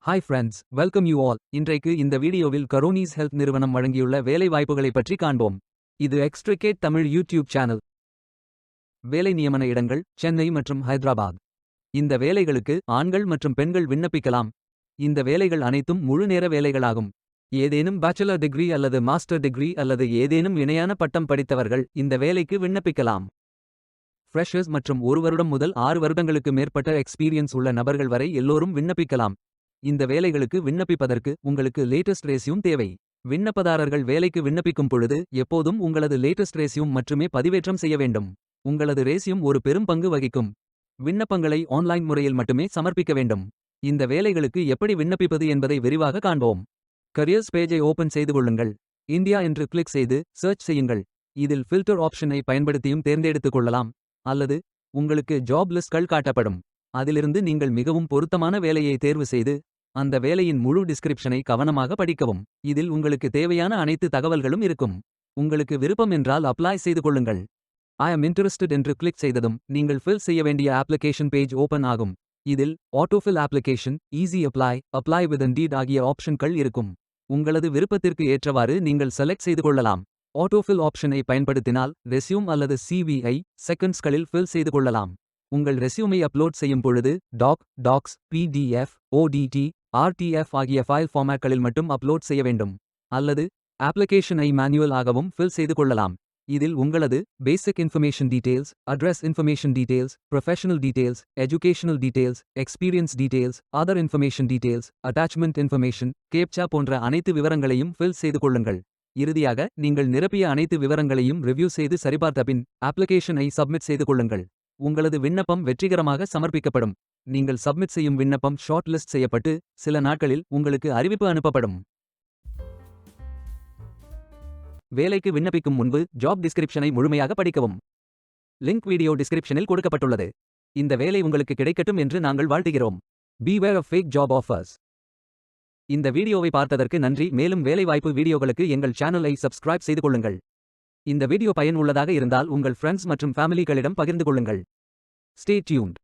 Hi friends, welcome you all. இன்றைக்கு இந்த வீடியோவில் கரோனிஸ் ஹெல்த் நிறுவனம் வழங்கியுள்ள வேலை வாய்ப்புகளை பற்றி காண்போம். இது எக்ஸ்ட்ரிகேட் தமிழ் யூடியூப் சேனல். வேலை நியமன இடங்கள் சென்னை மற்றும் ஹைதராபாத். இந்த வேலைகளுக்கு ஆண்கள் மற்றும் பெண்கள் விண்ணப்பிக்கலாம். இந்த வேலைகள் அனைத்தும் முழு நேர வேலைகளாகும். ஏதேனும் பேச்சுலர் டிகிரி அல்லது மாஸ்டர் டிகிரி அல்லது ஏதேனும் இணையான பட்டம் படித்தவர்கள் இந்த வேலைக்கு விண்ணப்பிக்கலாம். ஃப்ரெஷர்ஸ் மற்றும் 1 வருடம் முதல் 6 வருடங்களுக்கு மேற்பட்ட எக்ஸ்பீரியன்ஸ் உள்ள நபர்கள் வரை எல்லோரும் விண்ணப்பிக்கலாம். இந்த வேலைகளுக்கு விண்ணப்பிப்பதற்கு உங்களுக்கு லேட்டஸ்ட் ரெஸ்யூம் தேவை. விண்ணப்பதாரர்கள் வேலைக்கு விண்ணப்பிக்கும் பொழுது எப்போதும் உங்களது லேட்டஸ்ட் ரெஸ்யூம் மட்டுமே பதிவேற்றம் செய்ய வேண்டும். உங்களது ரெஸ்யூம் ஒரு பெரும் பங்கு வகிக்கும். விண்ணப்பங்களை ஆன்லைன் முறையில் மட்டுமே சமர்ப்பிக்க வேண்டும். இந்த வேலைகளுக்கு எப்படி விண்ணப்பிப்பது என்பதை விரிவாக காண்போம். கரியர்ஸ் பேஜை ஓபன் செய்து கொள்ளுங்கள். இந்தியா என்று கிளிக் செய்து சர்ச் செய்யுங்கள். இதில் ஃபில்டர் ஆப்ஷனை பயன்படுத்தியும் தேர்ந்தெடுத்துக் கொள்ளலாம். அல்லது உங்களுக்கு ஜாப் லிஸ்ட்கள் காட்டப்படும். அதிலிருந்து நீங்கள் மிகவும் பொருத்தமான வேலையை தேர்வு செய்து அந்த வேலையின் முழு டிஸ்கிரிப்ஷனை கவனமாக படிக்கவும். இதில் உங்களுக்கு தேவையான அனைத்து தகவல்களும் இருக்கும். உங்களுக்கு விருப்பம் என்றால் அப்ளை செய்து கொள்ளுங்கள். ஐ அம் இன்ட்ரெஸ்டட் என்று கிளிக் செய்ததும் நீங்கள் ஃபில் செய்ய வேண்டிய அப்ளிகேஷன் பேஜ் ஓபன் ஆகும். இதில் autofill application, easy apply with indeed ஆகிய ஆப்ஷன்கள் இருக்கும். உங்களது விருப்பத்திற்கு ஏற்றவாறு நீங்கள் செலக்ட் செய்து கொள்ளலாம். ஆட்டோஃபில் ஆப்ஷனை பயன்படுத்தினால் ரெஸ்யூம் அல்லது சிவிஐ செகண்ட்ஸ்களில் ஃபில் செய்து கொள்ளலாம். உங்கள் ரெஸ்யூமை அப்லோட் செய்யும் பொழுது டாக்ஸ், பிடிஎஃப், ஓடிடி, ஆர்டிஎஃப் ஆகிய ஃபைல் ஃபார்மேட்களில் மட்டும் அப்லோட் செய்ய வேண்டும். அல்லது அப்ளிகேஷனை மேனுவல் ஆகவும் ஃபில் செய்து கொள்ளலாம். இதில் உங்களது பேசிக் information details, address information details, professional details, educational details, experience details, other information details, attachment information, captcha போன்ற அனைத்து விவரங்களையும் ஃபில் செய்து கொள்ளுங்கள். இறுதியாக நீங்கள் நிரப்பிய அனைத்து விவரங்களையும் ரிவ்யூ செய்து சரிபார்த்த பின் அப்ளிகேஷனை சப்மிட் செய்து கொள்ளுங்கள். உங்களது விண்ணப்பம் வெற்றிகரமாக சமர்ப்பிக்கப்படும். நீங்கள் சப்மிட் செய்யும் விண்ணப்பம் ஷார்ட் லிஸ்ட் செய்யப்பட்டு சில நாட்களில் உங்களுக்கு அறிவிப்பு அனுப்பப்படும். வேலைக்கு விண்ணப்பிக்கும் முன்பு ஜாப் டிஸ்கிரிப்ஷனை முழுமையாக படிக்கவும். லிங்க் வீடியோ டிஸ்கிரிப்ஷனில் கொடுக்கப்பட்டுள்ளது. இந்த வேலை உங்களுக்கு கிடைக்கட்டும் என்று நாங்கள் வாழ்த்துகிறோம். Beware of fake job offers. இந்த வீடியோவை பார்த்ததற்கு நன்றி. மேலும் வேலைவாய்ப்பு வீடியோகளுக்கு எங்கள் சேனலை சப்ஸ்கிரைப் செய்து கொள்ளுங்கள். இந்த வீடியோ பயனுள்ளதாக இருந்தால் உங்கள் ஃப்ரெண்ட்ஸ் மற்றும் ஃபேமிலிகளிடம் பகிர்ந்து கொள்ளுங்கள். Stay tuned.